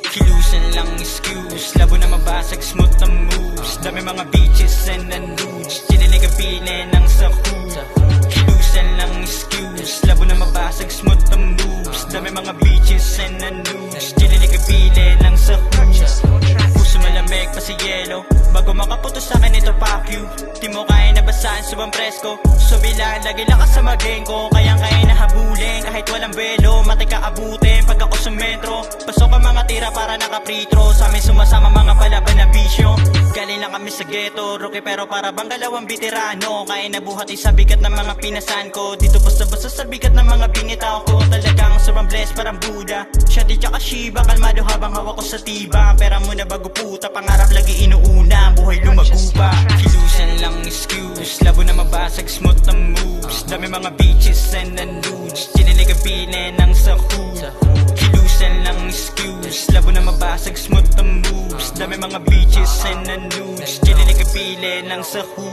Kilusan lang excuse, labo na mabasag, smooth na moves. Dami mga bitches and nudes, chinilig ang pili ng sahu. Kilusan lang excuse, labo na mabasag, smooth na moves. Dami mga bitches and nudes, chinilig ang pili ng sahu. Puso malamig pa si yelo, bago makaputo sa akin ito fuck you. Di mo kaya nabasaan, subang presko. Subila, lagi lakas sa mageng ko, kayang kaya nahabulin. Kahit walang belo, matay ka abutin. Pag ako sa metro, pasok ang mga tira para nakapritro. Sa amin sumasama mga palaban na bisyo. Galing lang kami sa ghetto, rookie pero para bang dalawang veterano. Kaya nabuhati sa bigat ng mga pinasan ko. Dito basta-basta sa bigat ng mga binitaw ko. Talagang sobrang blessed parang Buddha. Shotty tsaka Shiba, kalmado habang hawak ko sa tiba. Pera muna bago puta, pangarap lagi inuuna. Buhay lumago pa, kilusan lang excuse. Labo na mabasag, smooth na moves. Dami mga bitches and nudes, chinilig ang pili ng sahu. Kilusan lang excuse, labo na mabasag, smooth na moves. Dami mga bitches and nudes, chinilig ang pili ng sahu.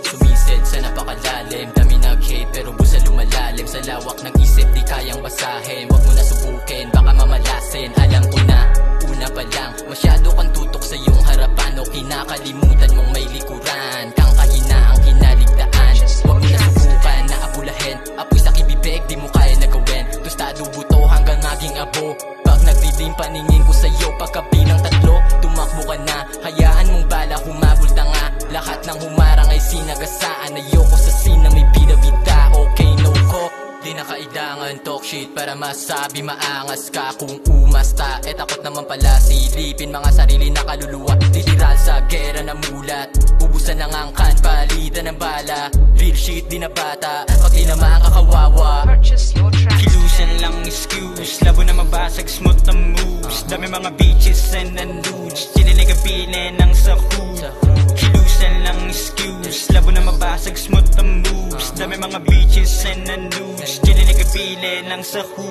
Sumisid sa napakalalim, dami nag-hate pero busa lumalalim. Sa lawak ng isip di kayang basahin, wag mo na subukin, baka mamalasin. Alam ko na, una pa lang, masyado kang tutok sa iyong harapan. O kinakalimutan mong may likuran, kang kahinaang kinaligtaan. Wag mo na subukan na apulahin, apoy sa kibibig di mo kaya nagawin. Tostado buto hanggang maging abo. Pag nagdidim paningin ko sa'yo, pagkabilang tatlo tumakbo ka na, hayaan mong bala humabol tanga. Lahat ng humarang ay sinagasaan, ayoko sa scene na may bida-bida. Okay, no ko, di na kailangan talk shit para masabi maangas ka. Kung umasta, takot naman pala silipin mga sarili na kaluluwa. Literal sa gera na mulat, ubusan ng angkan, palitan ng bala. Real shit, di na bata, pag tinamaan ka kawawa. Kilusan lang excuse, labo na mabasag, smooth na moves. Dami mga bitches and nudes, chinilig ang pili ng sahu. Kilusan lang excuse, labo na mabasag, smooth na moves. Dami mga bitches and nudes, chinilig ang pili ng sahu.